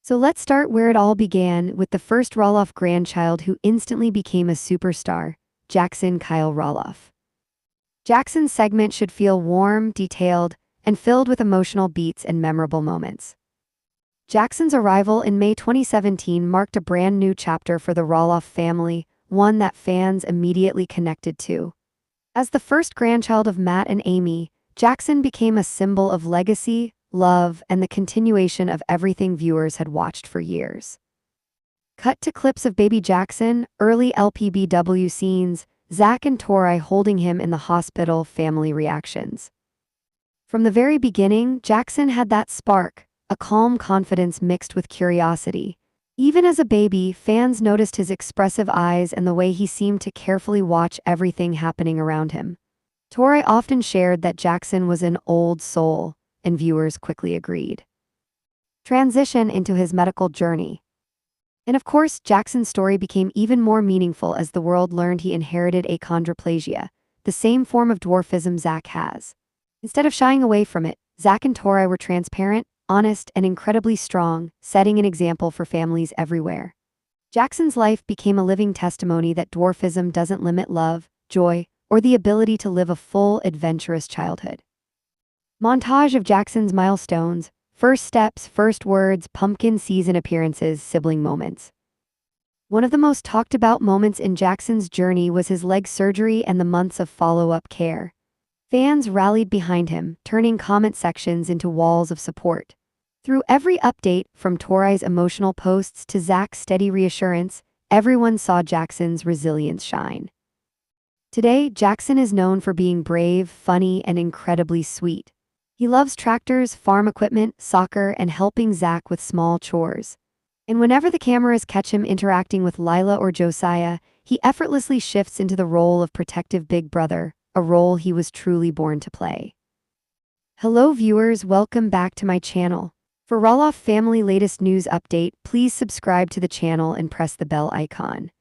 So let's start where it all began with the first Roloff grandchild who instantly became a superstar, Jackson Kyle Roloff. Jackson's segment should feel warm, detailed, and filled with emotional beats and memorable moments. Jackson's arrival in May 2017 marked a brand new chapter for the Roloff family, one that fans immediately connected to. As the first grandchild of Matt and Amy, Jackson became a symbol of legacy, love, and the continuation of everything viewers had watched for years. Cut to clips of baby Jackson, early LPBW scenes, Zach and Tori holding him in the hospital, family reactions. From the very beginning, Jackson had that spark, a calm confidence mixed with curiosity. Even as a baby, fans noticed his expressive eyes and the way he seemed to carefully watch everything happening around him. Tori often shared that Jackson was an old soul, and viewers quickly agreed. Transition into his medical journey. And of course, Jackson's story became even more meaningful as the world learned he inherited achondroplasia, the same form of dwarfism Zach has. Instead of shying away from it, Zach and Tori were transparent, honest, and incredibly strong, setting an example for families everywhere. Jackson's life became a living testimony that dwarfism doesn't limit love, joy, or the ability to live a full, adventurous childhood. Montage of Jackson's milestones, first steps, first words, pumpkin season appearances, sibling moments. One of the most talked about moments in Jackson's journey was his leg surgery and the months of follow-up care. Fans rallied behind him, turning comment sections into walls of support. Through every update, from Tori's emotional posts to Zach's steady reassurance, everyone saw Jackson's resilience shine. Today, Jackson is known for being brave, funny, and incredibly sweet. He loves tractors, farm equipment, soccer, and helping Zach with small chores. And whenever the cameras catch him interacting with Lilah or Josiah, he effortlessly shifts into the role of protective big brother, a role he was truly born to play. Hello viewers, welcome back to my channel. For Roloff family latest news update, please subscribe to the channel and press the bell icon.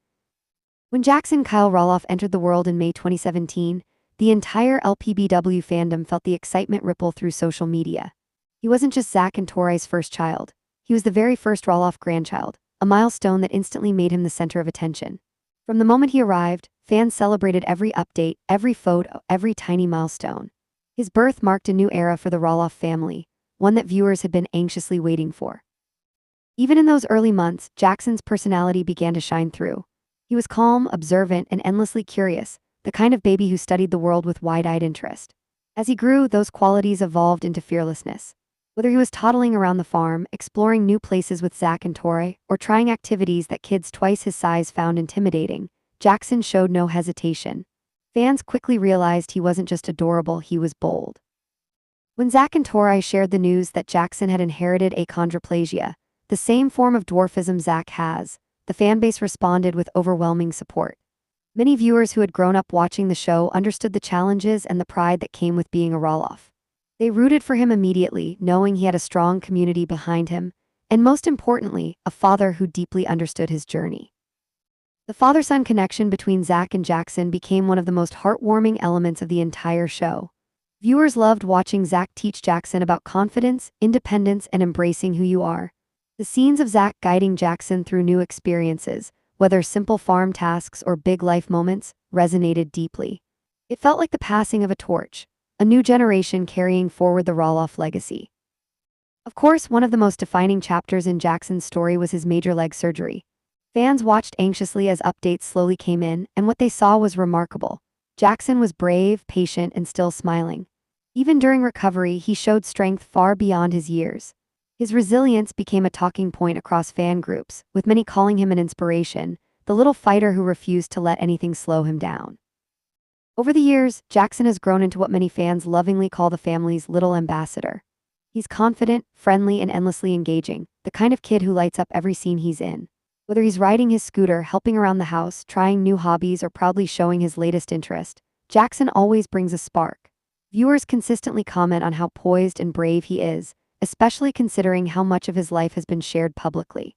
When Jackson Kyle Roloff entered the world in May 2017, the entire LPBW fandom felt the excitement ripple through social media. He wasn't just Zach and Tori's first child. He was the very first Roloff grandchild, a milestone that instantly made him the center of attention. From the moment he arrived, fans celebrated every update, every photo, every tiny milestone. His birth marked a new era for the Roloff family, one that viewers had been anxiously waiting for. Even in those early months, Jackson's personality began to shine through. He was calm, observant, and endlessly curious, the kind of baby who studied the world with wide-eyed interest. As he grew, those qualities evolved into fearlessness. Whether he was toddling around the farm, exploring new places with Zach and Tori, or trying activities that kids twice his size found intimidating, Jackson showed no hesitation. Fans quickly realized he wasn't just adorable, he was bold. When Zach and Tori shared the news that Jackson had inherited achondroplasia, the same form of dwarfism Zach has, the fanbase responded with overwhelming support. Many viewers who had grown up watching the show understood the challenges and the pride that came with being a Roloff. They rooted for him immediately, knowing he had a strong community behind him, and most importantly, a father who deeply understood his journey. The father-son connection between Zach and Jackson became one of the most heartwarming elements of the entire show. Viewers loved watching Zach teach Jackson about confidence, independence, and embracing who you are. The scenes of Zach guiding Jackson through new experiences, whether simple farm tasks or big life moments, resonated deeply. It felt like the passing of a torch, a new generation carrying forward the Roloff legacy. Of course, one of the most defining chapters in Jackson's story was his major leg surgery. Fans watched anxiously as updates slowly came in, and what they saw was remarkable. Jackson was brave, patient, and still smiling. Even during recovery, he showed strength far beyond his years. His resilience became a talking point across fan groups, with many calling him an inspiration, the little fighter who refused to let anything slow him down. Over the years, Jackson has grown into what many fans lovingly call the family's little ambassador. He's confident, friendly, and endlessly engaging, the kind of kid who lights up every scene he's in. Whether he's riding his scooter, helping around the house, trying new hobbies, or proudly showing his latest interest, Jackson always brings a spark. Viewers consistently comment on how poised and brave he is, especially considering how much of his life has been shared publicly.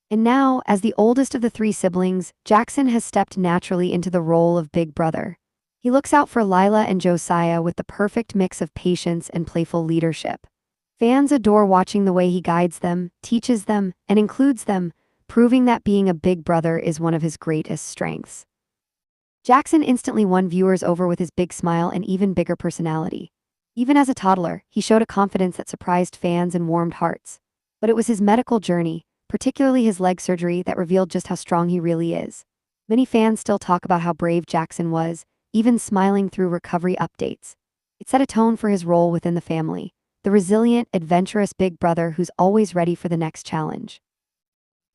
And now, as the oldest of the three siblings, Jackson has stepped naturally into the role of big brother. He looks out for Lilah and Josiah with the perfect mix of patience and playful leadership. Fans adore watching the way he guides them, teaches them, and includes them, proving that being a big brother is one of his greatest strengths. Jackson instantly won viewers over with his big smile and even bigger personality. Even as a toddler, he showed a confidence that surprised fans and warmed hearts. But it was his medical journey, particularly his leg surgery, that revealed just how strong he really is. Many fans still talk about how brave Jackson was, even smiling through recovery updates. It set a tone for his role within the family, the resilient, adventurous big brother who's always ready for the next challenge.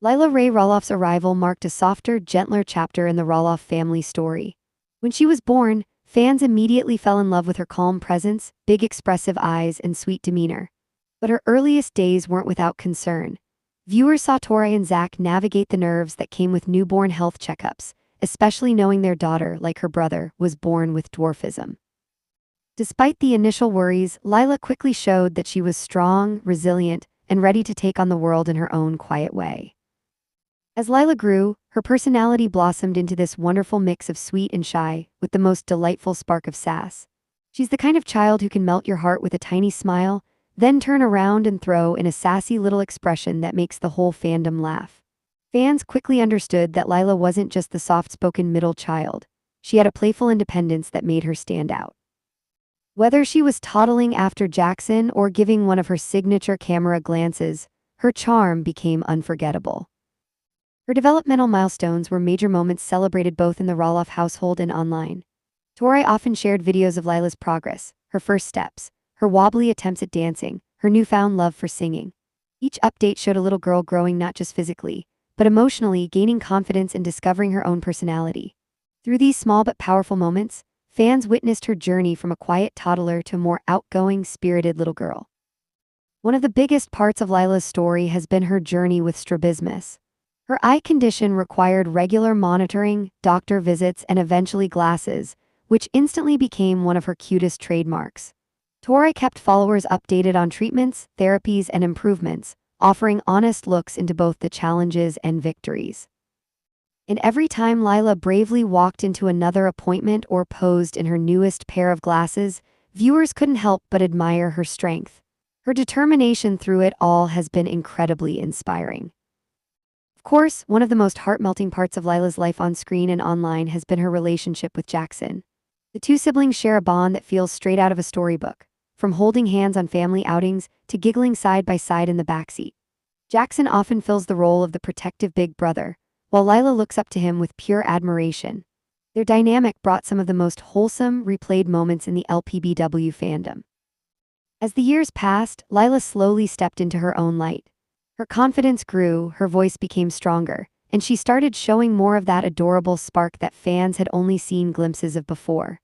Lilah Roloff's arrival marked a softer, gentler chapter in the Roloff family story. When she was born, fans immediately fell in love with her calm presence, big expressive eyes, and sweet demeanor. But her earliest days weren't without concern. Viewers saw Tori and Zach navigate the nerves that came with newborn health checkups, especially knowing their daughter, like her brother, was born with dwarfism. Despite the initial worries, Lilah quickly showed that she was strong, resilient, and ready to take on the world in her own quiet way. As Lilah grew, her personality blossomed into this wonderful mix of sweet and shy, with the most delightful spark of sass. She's the kind of child who can melt your heart with a tiny smile, then turn around and throw in a sassy little expression that makes the whole fandom laugh. Fans quickly understood that Lilah wasn't just the soft-spoken middle child. She had a playful independence that made her stand out. Whether she was toddling after Jackson or giving one of her signature camera glances, her charm became unforgettable. Her developmental milestones were major moments celebrated both in the Roloff household and online. Tori often shared videos of Lilah's progress, her first steps, her wobbly attempts at dancing, her newfound love for singing. Each update showed a little girl growing not just physically, but emotionally, gaining confidence and discovering her own personality. Through these small but powerful moments, fans witnessed her journey from a quiet toddler to a more outgoing, spirited little girl. One of the biggest parts of Lilah's story has been her journey with strabismus. Her eye condition required regular monitoring, doctor visits, and eventually glasses, which instantly became one of her cutest trademarks. Tori kept followers updated on treatments, therapies, and improvements, offering honest looks into both the challenges and victories. And every time Lilah bravely walked into another appointment or posed in her newest pair of glasses, viewers couldn't help but admire her strength. Her determination through it all has been incredibly inspiring. Of course, one of the most heart-melting parts of Lilah's life on screen and online has been her relationship with Jackson. The two siblings share a bond that feels straight out of a storybook, from holding hands on family outings to giggling side by side in the backseat. Jackson often fills the role of the protective big brother, while Lilah looks up to him with pure admiration. Their dynamic brought some of the most wholesome, replayed moments in the LPBW fandom. As the years passed, Lilah slowly stepped into her own light. Her confidence grew, her voice became stronger, and she started showing more of that adorable spark that fans had only seen glimpses of before.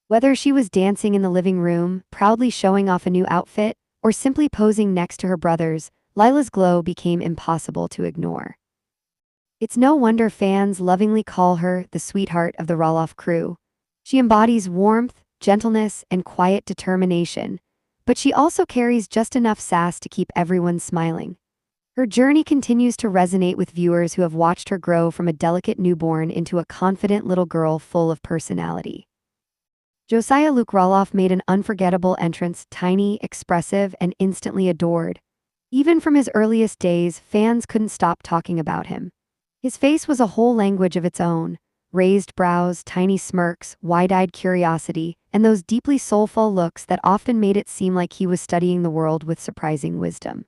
Whether she was dancing in the living room, proudly showing off a new outfit, or simply posing next to her brothers, Lilah's glow became impossible to ignore. It's no wonder fans lovingly call her the sweetheart of the Roloff crew. She embodies warmth, gentleness, and quiet determination, but she also carries just enough sass to keep everyone smiling. Her journey continues to resonate with viewers who have watched her grow from a delicate newborn into a confident little girl full of personality. Josiah Roloff made an unforgettable entrance, tiny, expressive, and instantly adored. Even from his earliest days, fans couldn't stop talking about him. His face was a whole language of its own. Raised brows, tiny smirks, wide-eyed curiosity, and those deeply soulful looks that often made it seem like he was studying the world with surprising wisdom.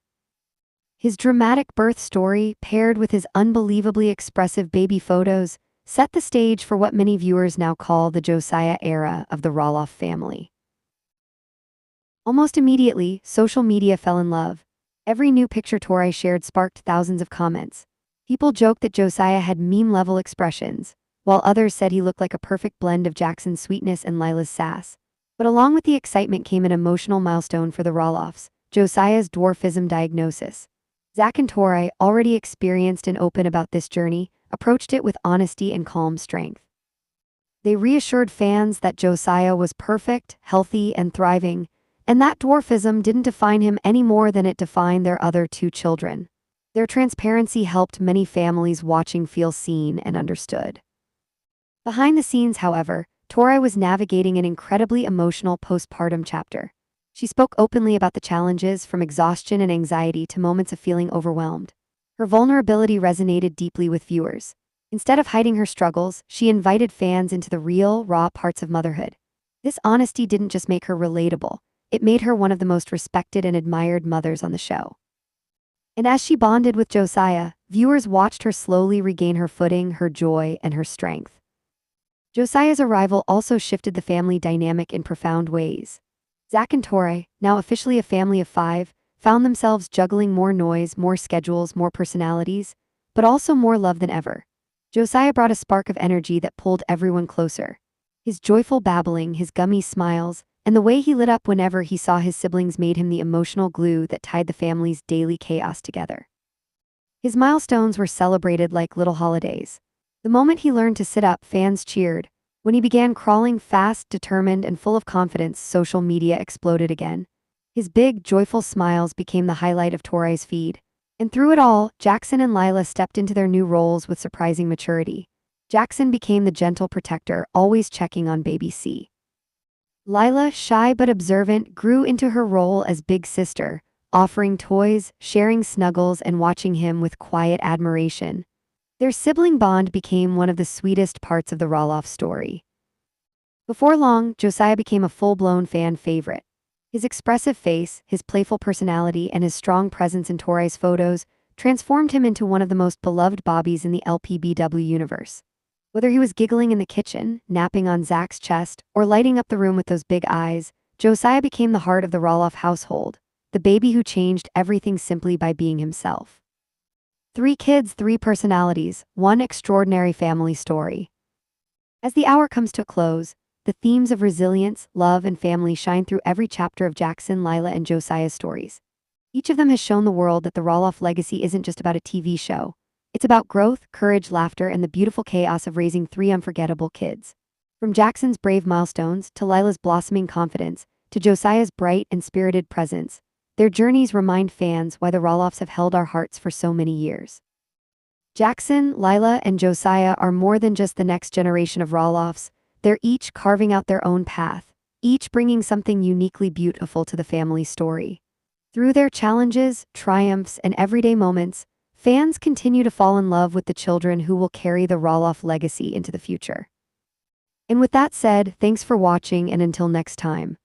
His dramatic birth story, paired with his unbelievably expressive baby photos, set the stage for what many viewers now call the Josiah era of the Roloff family. Almost immediately, social media fell in love. Every new picture Tori shared sparked thousands of comments. People joked that Josiah had meme-level expressions, while others said he looked like a perfect blend of Jackson's sweetness and Lilah's sass. But along with the excitement came an emotional milestone for the Roloffs, Josiah's dwarfism diagnosis. Zach and Tori, already experienced and open about this journey, approached it with honesty and calm strength. They reassured fans that Josiah was perfect, healthy, and thriving, and that dwarfism didn't define him any more than it defined their other two children. Their transparency helped many families watching feel seen and understood. Behind the scenes, however, Tori was navigating an incredibly emotional postpartum chapter. She spoke openly about the challenges, from exhaustion and anxiety to moments of feeling overwhelmed. Her vulnerability resonated deeply with viewers. Instead of hiding her struggles, she invited fans into the real, raw parts of motherhood. This honesty didn't just make her relatable, it made her one of the most respected and admired mothers on the show. And as she bonded with Josiah, viewers watched her slowly regain her footing, her joy, and her strength. Josiah's arrival also shifted the family dynamic in profound ways. Zach and Tori, now officially a family of 5, found themselves juggling more noise, more schedules, more personalities, but also more love than ever. Josiah brought a spark of energy that pulled everyone closer. His joyful babbling, his gummy smiles, and the way he lit up whenever he saw his siblings made him the emotional glue that tied the family's daily chaos together. His milestones were celebrated like little holidays. The moment he learned to sit up, fans cheered. When he began crawling fast, determined, and full of confidence, social media exploded again. His big, joyful smiles became the highlight of Tori's feed. And through it all, Jackson and Lilah stepped into their new roles with surprising maturity. Jackson became the gentle protector, always checking on baby C. Lilah, shy but observant, grew into her role as big sister, offering toys, sharing snuggles, and watching him with quiet admiration. Their sibling bond became one of the sweetest parts of the Roloff story. Before long, Josiah became a full-blown fan favorite. His expressive face, his playful personality, and his strong presence in Tori's photos transformed him into one of the most beloved bobbies in the LPBW universe. Whether he was giggling in the kitchen, napping on Zach's chest, or lighting up the room with those big eyes, Josiah became the heart of the Roloff household, the baby who changed everything simply by being himself. 3 kids, 3 personalities, one extraordinary family story. As the hour comes to a close, the themes of resilience, love, and family shine through every chapter of Jackson, Lilah, and Josiah's stories. Each of them has shown the world that the Roloff legacy isn't just about a TV show. It's about growth, courage, laughter, and the beautiful chaos of raising 3 unforgettable kids. From Jackson's brave milestones, to Lilah's blossoming confidence, to Josiah's bright and spirited presence, their journeys remind fans why the Roloffs have held our hearts for so many years. Jackson, Lilah, and Josiah are more than just the next generation of Roloffs. They're each carving out their own path, each bringing something uniquely beautiful to the family story. Through their challenges, triumphs, and everyday moments, fans continue to fall in love with the children who will carry the Roloff legacy into the future. And with that said, thanks for watching, and until next time.